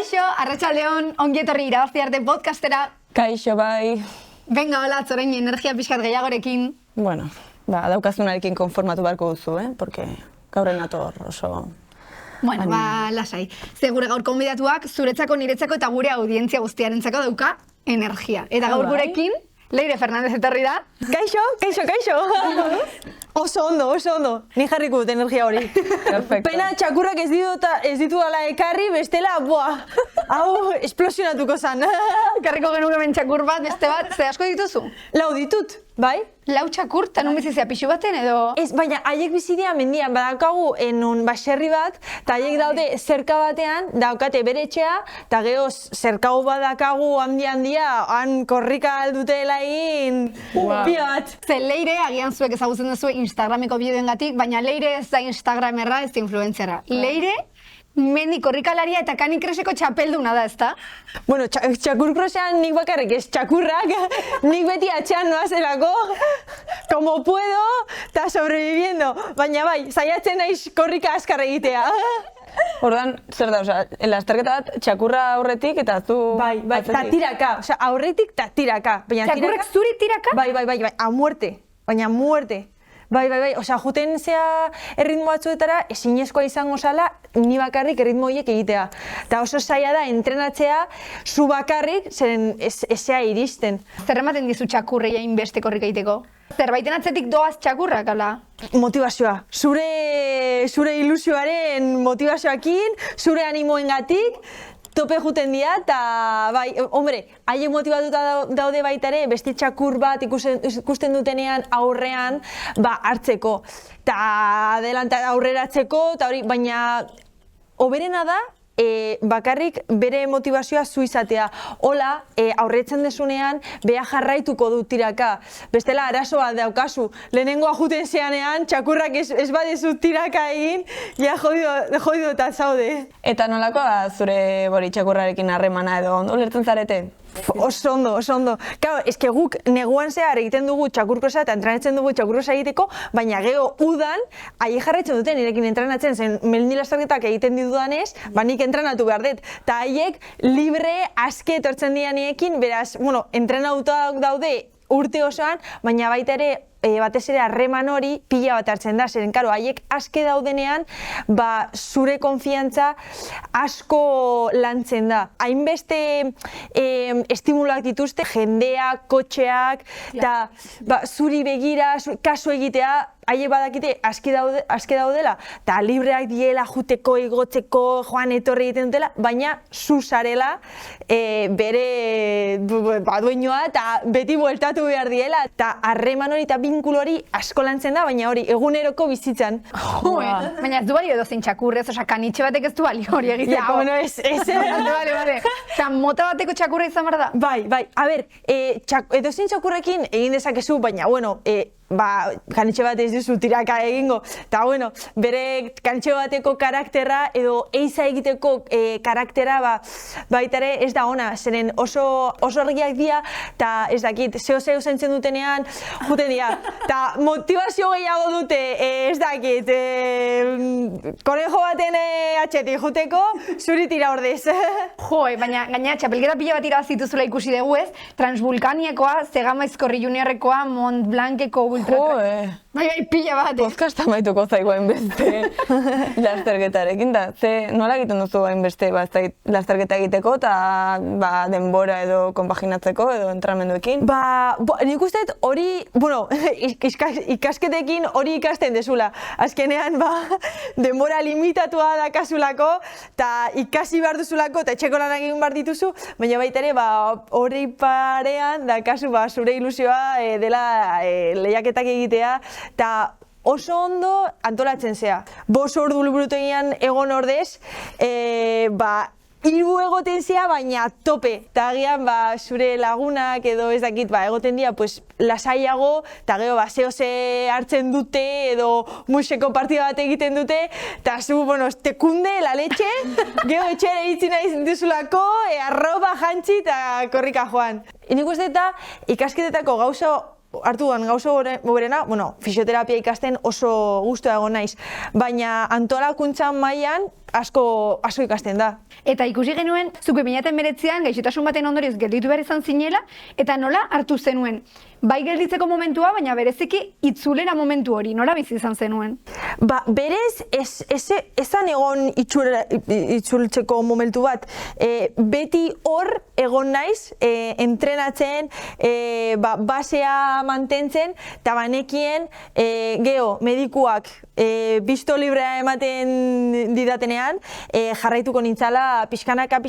Kaixo, arratsaldeon, ongi etorri Irabazi arte podcastera. Kaixo, bai. Venga, hola, orain energia pixkat gehiagorekin. Bueno, daukazunarekin konformatu beharko duzu, Porque gaur nator oso... Bueno, lasai. Ze gure gaur konbidatuak zuretzako, niretzako eta gure audientzia guztiarentzako dauka energia. Eta gaur gurekin, Leire Fernandez etorri da. Kaixo. Oso ondo. Ni jarriko dut energia hori. Perfecto. Pena txakurrak ez ditu ala ekarri, bestela, hau esplosionatuko zan. Karriko genuen hemen txakur bat, beste bat, ze asko dituzu? 4 ditut, bai? 4 txakur, eta nun bizizia pixu baten edo? Ez, baina haiek bizidean mendian, badaukagu enun baserri bat, eta haiek daude zerka batean, daukate bere etxea, eta geho zerkau badakagu handia, han korrika aldutela egin, pila bat. Ze Leire, agian zuek ezagutzen duzu Instagrameko bideoengatik, baina Leire ez da Instagramerra, ez da influencerra. Leire, mendi korrikalaria eta kanikreseko txapelduna da, ezta? Bueno, txakurkrosean nik bakarrik ez txakurrak, nik beti atxean noazelako, como puedo, eta sobreviviendo. Baina bai, saiatzen naiz korrika azkar egitea. Ordan, zer da, lasterketa bat txakurra aurretik eta zu... Bai, eta tiraka, aurretik eta tiraka. Txakurrak zuri tiraka? Bai, a muerte, baina muerte. Bai, juten zea erritmo batzuetara ezinezkoa izango zala ni bakarrik erritmo horiek egitea. Eta oso zaila da entrenatzea zu bakarrik zeren ezea iristen. Zer ematen dizu txakurrei hainbeste korrika egiteko? Zerbaiten atzetik doaz txakurrak, ala? Motivazioa. Zure ilusioaren motivazioakin, zure animoengatik, tope juten dira, eta bai, hombre, haiek motibatuta daude baita ere, beste txakur bat ikusten dutenean aurrean, hartzeko. Eta aurreratzeko, eta hori, baina hoberena da, bakarrik bere motivazioa zu izatea. Hola, aurretzen desunean, beha jarraituko dut tiraka. Bestela, arazoa daukazu. Lehenengoa juten zeanean, txakurrak ez badezu tiraka egin, ja jodido eta zaude. Eta nolakoa zure bori txakurrarekin harremana edo ondo lertzen zarete? Oso ondo. Claro, eske guk neguan zehar egiten dugu txakurkrosa eta entrenatzen dugu txakurkrosa egiteko, baina geho udan, ahi jarraitzen duten nirekin entrenatzen zen mendi lasterketak egiten ditudanez, nik entrenatu behar dut. Ta haiek libre aske etortzen dianiekin, beraz, entrenatuak daude urte osoan, baina baita ere batez ere harreman hori pila bat hartzen da, zeren, karo, haiek aske daudenean, zure konfiantza asko lantzen da. Hainbeste estimulak dituzte, jendeak, kotxeak, eta zuri begira, kasu egitea, haiek badakite aske daudela, eta libreak diela, juteko, igotzeko, joan etorri egiten dutela, baina zuzarela bere dueñoa eta beti bueltatu behar diela, eta harreman hori eta binkulu hori asko lantzen da, baina hori eguneroko bizitzan. Baina ez du balio edozein txakurrez, kanitxe batek ez du balio hori egiteko. Ja, bueno, ez. Bale. Osa, mota bateko txakurra izan behar da? Bai. A ber, edozein txakurrekin egin dezakezu, baina, kanitxe bat ez duzu tiraka egingo. Eta, bere kanitxe bateko karakterra edo eiza egiteko karaktera baita ere ez da ona, zeren oso argiak dira, eta ez dakit, zeo zentzen dutenean, juten dira. Eta motivazio gehiago dute, ez dakit, konejo baten atxetik juteko, zuri tira ordez. Baina gaina txapelketa pila bat irabazituzula ikusi dugu ez, Transvulkaniekoa, Zegamaizkorri Juniorrekoa, Mont Blanceko Bai, pila bat. Podcast amaituko zaigu hainbeste lasterketarekin, da, nola egiten duzu hainbeste lasterketa egiteko eta denbora edo konpaginatzeko edo entrenamenduekin? Nik uste hori, ikasketekin hori ikasten dezula. Azkenean, denbora limitatua dakasulako, eta ikasi behar duzulako, eta etxeko lanak egin behar dituzu, baina baita ere, hori parean dakazu zure ilusioa dela lehiaketak egitea, eta oso ondo antolatzen zea. 5 ordu liburutegian egon ordez, 3 egoten zea, baina tope. Eta agian, zure lagunak edo ez dakit, egoten dira, lasaiago, eta gero, zehose hartzen dute, edo museko partida bat egiten dute, eta zu, te kunde, la leche, gero etxera iritsi nahi duzulako, arroba jantzi eta korrika joan. Nik uste eta ikasketetako gauza hartu duan gauza goberena, bueno, fisioterapia ikasten oso gustua egon naiz, baina antolakuntzan mailan asko ikasten da. Eta ikusi genuen, zuke 2019an gaixotasun baten ondorioz gelditu behar izan zinela, eta nola hartu zenuen? Bai gelditzeko momentua, baina bereziki itzulera momentu hori, nola bizi izan zenuen? Ba, berez, ezan egon itzultzeko momentu bat. Beti hor egon naiz, entrenatzen, basea mantentzen, eta banekien, medikuak bisto librea ematen didatenean, jarraituko nintzala pixkanaka,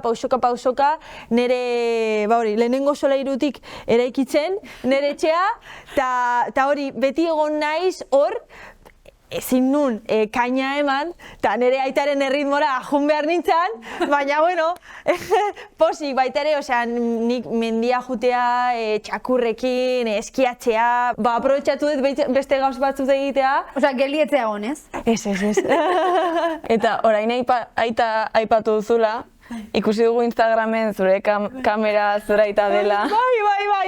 pausoka, nire, lehenengo solairutik eraikitzen, nire etxea, eta hori, beti egon naiz hor, ezin nun kaina eman, eta nire aitaren erritmora jun behar nintzen, baina, bueno, posik baita ere, osea, nik mendia jutea, txakurrekin, eskiatzea, aprobetxatu dut beste gauz batzut egitea. Osea, geldietzea egon, ez? Ez. Eta orain aipatu duzula, ikusi dugu Instagramen zure kamera zura aita dela.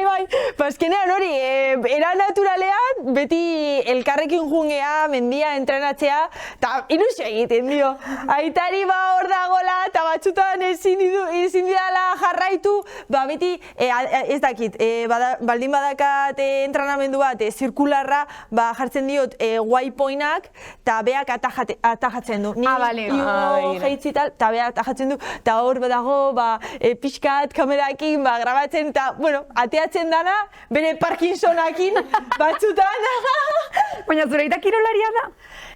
Bai. Azkenean hori, era naturalean, beti elkarrekin jungea, mendia entrenatzea, eta ilusio egiten dio. Aitari hor dagoela, eta batzutan ezin didala jarraitu, beti, ez dakit, baldin badakat entrenamendu bat, zirkularra, jartzen diot waypointak, eta beak atajatzen du. Bale. Eta beak atajatzen du, eta hor badago, pixkat, kamerakin, grabatzen, eta, bueno, ateatzen dana, bere Parkinsonakin batzutan. Baina zure aita kirolaria da?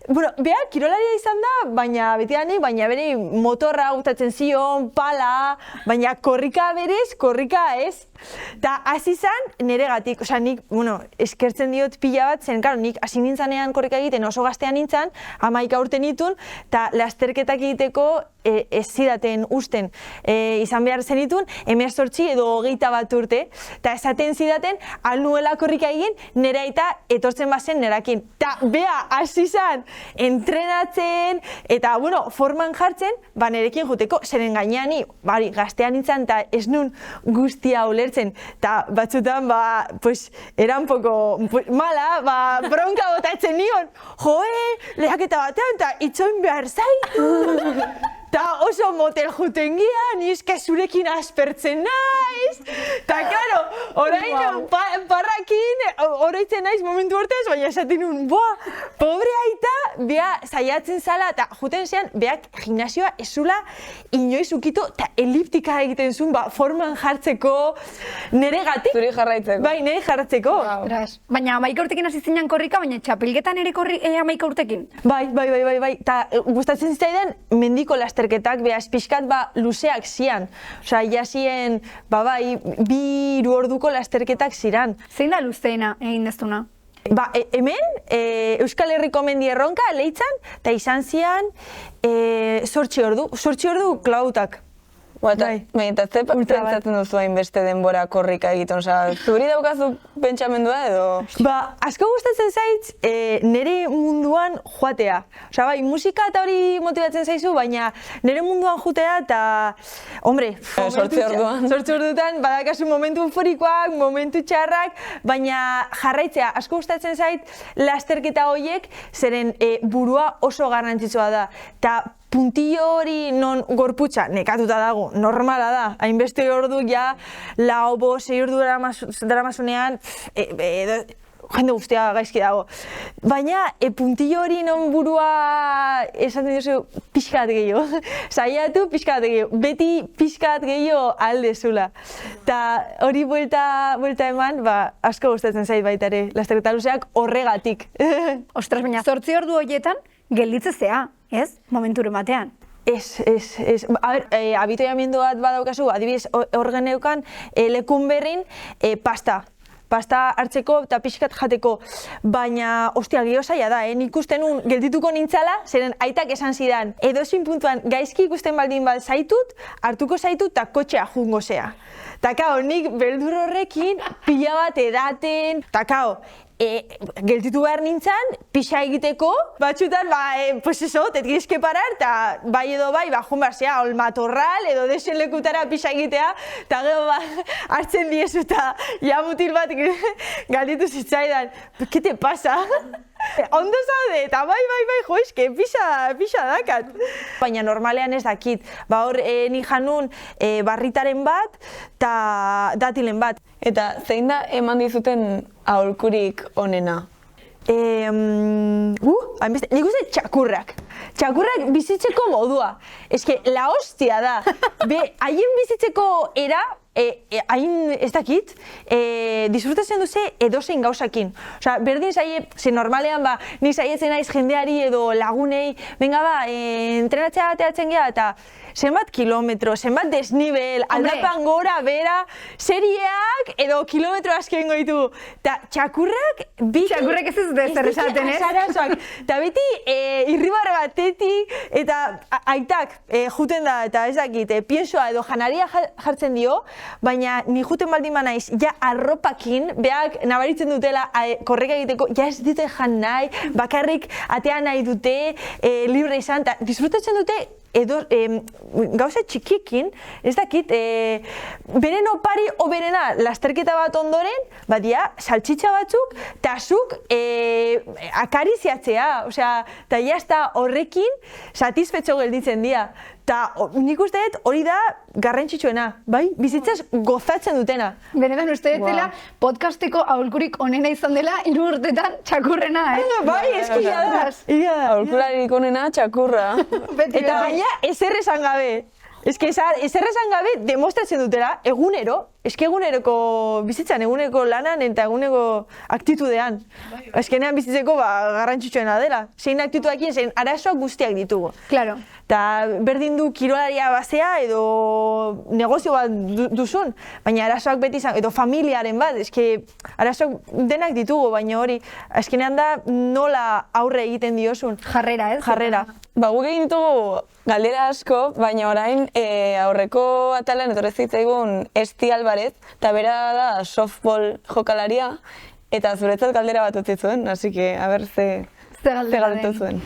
Bueno, beha, kirolaria izan da, baina bere motorra gustatzen zion, pala, baina korrika ez. Eta hasi izan niregatik, osea, nik, eskertzen diot pila bat, zen, nik hasi nintzanean korrika egiten oso gaztean nintzen, 11 urte nitun, eta lasterketak egiteko ez zidaten usten izan behar zenitun, 18 edo 21 urte, eta esaten zidaten, alnuela korrika egin, nire aita etortzen bazen nerakin. Eta beha, hasi izan, entrenatzen, eta, forman jartzen, nerekin juteko, zeren gainean ni, gaztean nintzen, eta ez nun guztia ulertzen, eta batzutan, eran poco mala, bronka botatzen nion, lehaketa batean, eta itzoin behar zaitu. Eta oso motel juten gia, nizke zurekin aspertzen naiz. Eta, klaro, orain parrakin, oroitzen naiz momentu hortez, baina esaten nun, pobre aita, beha saiatzen zala, eta juten zean, beak gimnasioa ez zula inoiz ukitu, eta eliptika egiten zuen, forman jartzeko, nire gatik. Zuri jarraitzeko. Bai, nire jarraitzeko. Baina 11 urtekin hasi zinen korrika, baina txapelgetan ere 11 urtekin? Bai. Eta gustatzen zitzaidan, mendiko lasterketak, beha pixkat luzeak zian. Osa, jasien, 2 orduko lasterketak ziran. Zein da luzeena egin deztuna? Hemen, Euskal Herriko mendi erronka, leitzan, eta izan zian 8 ordu klautak. Eta ze pentsatzen duzu hainbeste denbora korrika egiten, zuri daukazu pentsamendua edo? Asko gustatzen zaitz nire munduan joatea. Musika eta hori motibatzen zaizu, baina nire munduan joatea eta, hombre, 8 orduan. 8 ordutan, badakazu momentu euforikoak, momentu txarrak, baina jarraitzea. Asko gustatzen zait lasterketa horiek, zeren burua oso garrantzitsua da. Eta puntillo hori non gorputza nekatuta dago, normala da, hainbeste ordu ja, 4-6 ordu daramazunean, jende guztia gaizki dago. Baina, puntillo hori non burua esaten duzu pixkat gehiago, saiatu pixkat gehiago, beti pixkat gehiago alde zula. Eta hori buelta eman, asko gustatzen zait baita ere, lasterketa luzeak horregatik. Ostras, baina 8 ordu horietan gelditzezea, ez? Momenturen batean. Ez. A ber, abitoiamendu bat badaukazu, adibidez hor geneukan lekun berrin pasta hartzeko eta pixkat jateko, baina, ostia, gehiago zaila da, nik ikusten nun geldituko nintzala, zeren aitak esan zidan, edozein puntuan gaizki ikusten baldin bat zaitut, hartuko zaitut eta kotxea jungo zea. Eta kao, nik beldur horrekin pila bat edaten, eta kao, gelditu behar nintzen, pixa egiteko, batxutan, pues eso, te tienes que parar, eta bai edo bai, joan behar zea, ol matorral, edo desen lekutara pixa egitea, eta gero hartzen diezu, eta ja mutil bat galditu zitzaidan, ¿qué te pasa? Ondo zaude, eta bai, jo, eske, pixa dakat. Baina normalean ez dakit, hor ni janun barritaren bat, eta datilen bat. Eta zein da eman dizuten aholkurik onena? Nik uste txakurrak. Txakurrak bizitzeko modua. Eske, la hostia da. Haien bizitzeko era, hain ez dakit, disfrutatzen duze edozein gauzakin. Osea, berdin zaie, ze normalean ni saietzen naiz jendeari edo lagunei, venga entrenatzea bateatzen geha, eta zenbat kilometro, zenbat desnibel, aldapan gora, bera, serieak edo kilometro asken goitu. Eta txakurrak... Txakurrak ez dute zer esaten, ez? Eta beti irribarre batetik, eta aitak juten da, eta ez dakit, piensoa edo janaria jartzen dio, baina ni juten baldin naiz, ja arropakin, beak nabaritzen dutela korreka egiteko, ja ez dute jan nahi, bakarrik atea nahi dute, libre izan, eta disfrutatzen dute gauza txikiekin, ez dakit, beren opari o berena lasterketa bat ondoren, badia, saltxitxa batzuk, eta zuk akariziatzea, osea, eta jazta horrekin satisfetxo gelditzen dira. Eta nik uste dut hori da garrantzitsuena, bai? Bizitzaz gozatzen dutena. Benetan uste dut dela podcasteko aholkurik onena izan dela 3 urtetan txakurrena, Bai, eski da. Aholkularik onena txakurra. Eta baina ezer esan gabe. Ezer esan gabe demostratzen dutela eguneroko bizitzan, eguneko lanan eta eguneko aktitudean. Azkenean bizitzeko garrantzitsuena dela. Zein aktitudekin, zein arazoak guztiak ditugu. Claro. Eta berdin du kirolaria bazea edo negozio bat duzun, baina arazoak beti izan, edo familiaren bat, arazoak denak ditugu, baina hori, azkenean da nola aurre egiten diozun. Jarrera, ez? Jarrera. Guk egin ditugu galdera asko, baina orain aurreko atalan etorri zitzaigun Esti Alvarez, eta bera da softball jokalaria, eta zuretzat galdera bat utzi zuen, así que a ber ze galdetu zuen.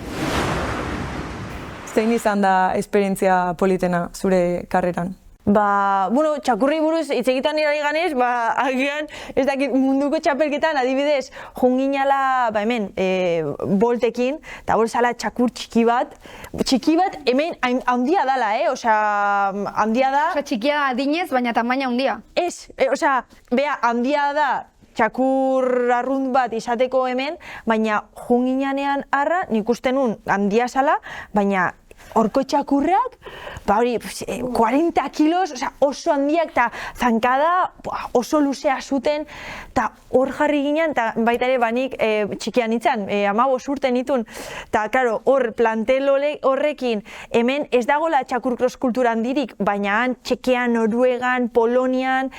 Zein izan da esperientzia politena zure karreran? Txakurri buruz hitz egiten ari ganez, agian ez dakit munduko txapelketan adibidez junginala hemen boltekin, eta bolzala txakur txiki bat hemen handia dala, osea, handia da... Osea, txikia adinez, baina tamaina handia. Ez, osea, bea, handia da txakur arrunt bat izateko hemen, baina junginanean arra, nik uste nun handia zala, baina horko txakurrak, hori, 40 kilos, oso handiak, eta zankada oso luzea zuten, eta hor jarri ginen, eta baita ere banik txikian nintzen, 15 urte nitun, eta, klaro, hor plantel horrekin, hemen ez dagoela txakur cross kultura handirik, baina han Txekean, Noruegan, Polonian,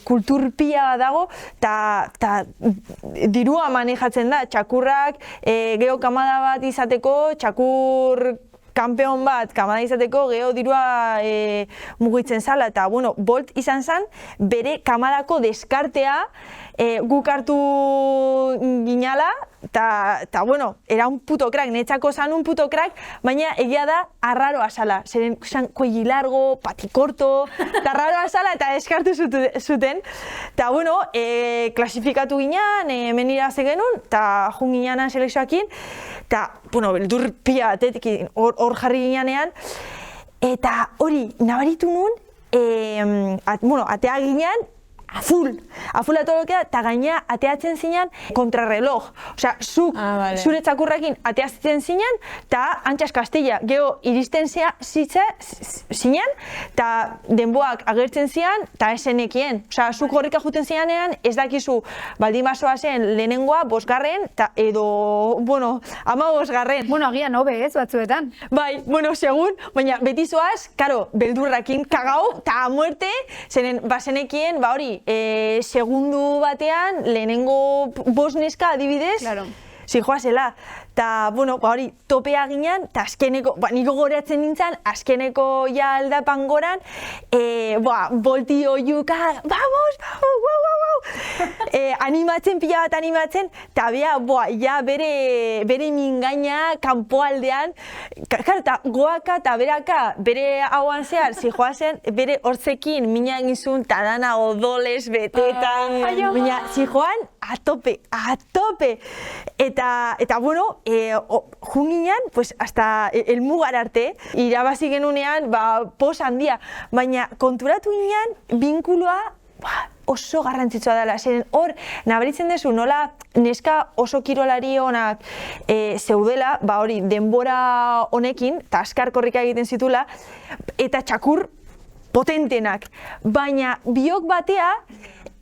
kulturpia dago, eta dirua manejatzen da, txakurrak, geho kamada bat izateko, txakur kanpeon bat, kamada izateko, geho dirua mugitzen zala, eta, Bolt izan zen, bere kamadako deskartea guk hartu ginala, eta, era un puto crack, netzako zan un puto crack, baina egia da arraroa zala, zeren kuelli largo, patikorto, eta arraroa zala, eta deskartu zuten, eta, klasifikatu ginen, hemen irabazi genuen, eta jun ginean selekzioakin, eta, beldur pila batetik hor jarri ginean, eta hori, nabaritu nun, atea ginean, a full atolokea, eta gaina ateatzen zinean kontrarreloj. Osea, zuk zure txakurrakin ateatzen zinean, eta antxas Kastilla, geho iristen zinean, eta denboak agertzen zinean, eta esenekien. Osea, zuk horrika juten zinean, ez dakizu baldin basoa zen lehenengoa, 5. edo, 15. Agian hobe ez batzuetan. Bai, segun, baina beti zoaz, karo, beldurrakin kagau, eta a muerte, zenen basenekien, hori, segundu batean, lehenengo 5 neska adibidez, zijoazela. Ta, bueno, ba hori, topea ginen, eta azkeneko, niko goreatzen nintzen, azkeneko ja aldapan goran, bolti oiuka, vamos, animatzen, pila bat animatzen, eta ja bere mingaina kanpoaldean, eta goaka eta beraka, bere hauan zehar, zijoazen, bere hortzekin mina egin eta dana odoles betetan, baina zijoan a tope. Eta bueno, junginan, pues, hasta el mugar arte, irabazi genunean, pos handia, baina konturatu ginean, binkuloa, oso garrantzitsua dela, zeren hor, nabaritzen duzu nola neska oso kirolari honak zeudela, hori denbora honekin, eta askar korrika egiten zitula, eta txakur potentenak, baina biok batea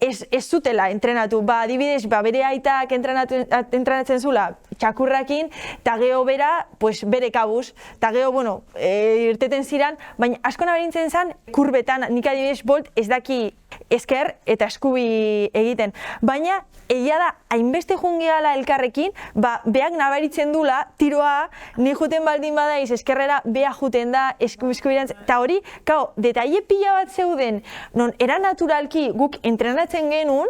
ez zutela entrenatu, adibidez, bere aitak entrenatzen zula txakurrakin, eta geho bera, pues, bere kabuz, eta geho, bueno, irteten ziran, baina asko nabarintzen zen, kurbetan, nik adibidez bolt ez daki esker eta eskubi egiten, baina egia da, hainbeste jungeala elkarrekin, beak nabaritzen dula, tiroa, ni juten baldin badaiz, eskerrera, bea juten da, eskubiran, eta hori, detaile pila bat zeuden, non, era naturalki guk entrenatzen genuen,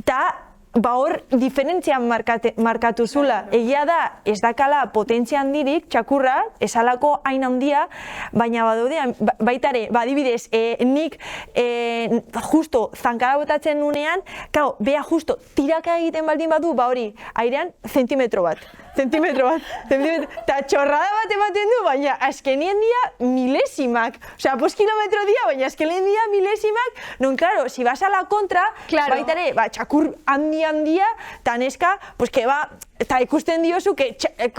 eta hor diferentzia markatu zula. Egia da, ez dakala potentzia handirik, txakurra, esalako hain handia, baina baitare, adibidez, nik justo zankara botatzen nunean, bea justo tiraka egiten baldin badu, hori, airean zentimetro bat, eta txorrada bat ematen du, baina azkenien dia milesimak, osea, 5 kilometro dia, baina azkenien dia milesimak, non, claro, si vas a la kontra, baitare, txakur handia, eta neska, pues que eta ikusten diozu, que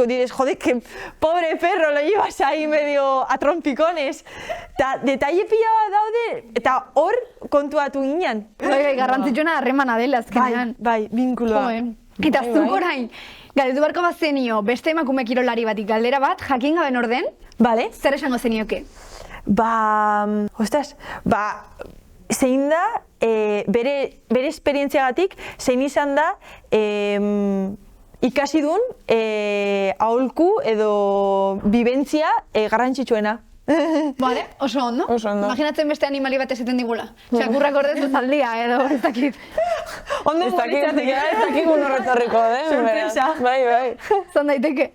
dices, joder, que pobre perro, lo llevas ahí medio a trompicones, eta detalle pila bat daude, eta hor kontuatu ginen. Garrantzitsuena harremana dela, azkenean. Bai, binkuloa. Eta zuk orain, galdetu barko bat zenio, beste emakume kirolari batik galdera bat, jakin gaben orden, zer esango zenioke? Zein da, bere esperientziagatik, zein izan da, ikasi duen aholku edo bibentzia garrantzitsuena. Vale, oso ondo. Imaginatzen beste animali bat esaten digula. Txakurrak ordez zaldia edo ez dakit. Ondo morizatik, ez dakikun horretorriko, sorpresa. Bai. Zan daiteke.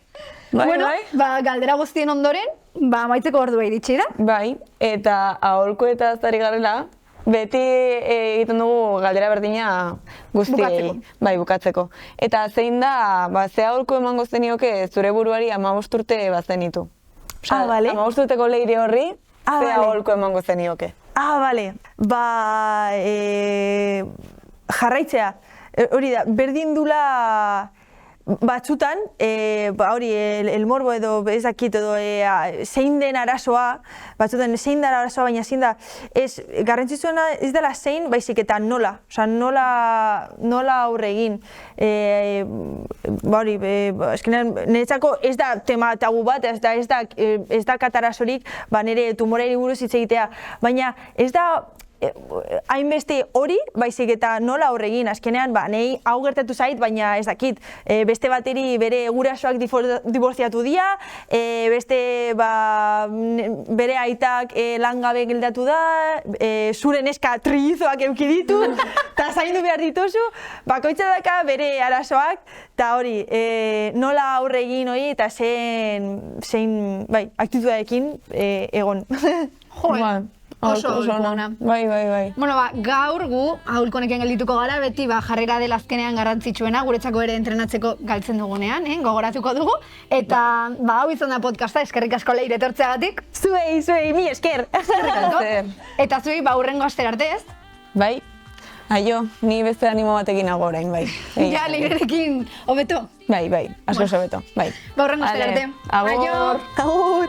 Bueno, galdera guztien ondoren, maitzeko ordua iritsi da. Bai, eta aholku eta aztari garela, beti egiten dugu galdera berdina guztiei. Bai, bukatzeko. Eta zein da, ze aholku emango zenioke zure buruari 15 urte bazenitu. Osa, 15 urteko leire horri, ze aholku emango zenioke. Bale. Jarraitzea. Hori da, berdin dula batzutan, hori, el morbo edo ez dakit edo zein den arazoa, batzutan zein da arazoa, baina zein da, garrantzitsuena ez dela zein, baizik eta nola, oza, nola aurre egin. Hori, niretzako ez da tema tabu bat, ez da katarazorik, nire tumorari buruz hitz egitea, baina ez da hainbeste hori, baizik eta nola horregin, azkenean, nahi hau gertatu zait, baina ez dakit, beste bateri bere gurasoak diborziatu dira, beste bere aitak langabe geldatu da, zure neska trillizoak eduki ditu, eta zaindu behar dituzu, bakoitza daka bere arazoak, eta hori, nola horregin hori, eta zein aktitudadekin egon. Joder. Oso ona. Bai. Bueno, gaur gu aholkonekin geldituko gara, beti jarrera dela azkenean garrantzitsuena, guretzako ere entrenatzeko galtzen dugunean, gogoratuko dugu. Eta hau izan da podcasta, eskerrik asko Leire etortzeagatik. Zuei, mi esker. Eta zuei hurrengo astera arte, ez? Bai. Aio, ni beste animo batekin nago orain, bai. Ja, Leirerekin hobeto? Bai, asko hobeto, bai. Hurrengo astera arte. Agur.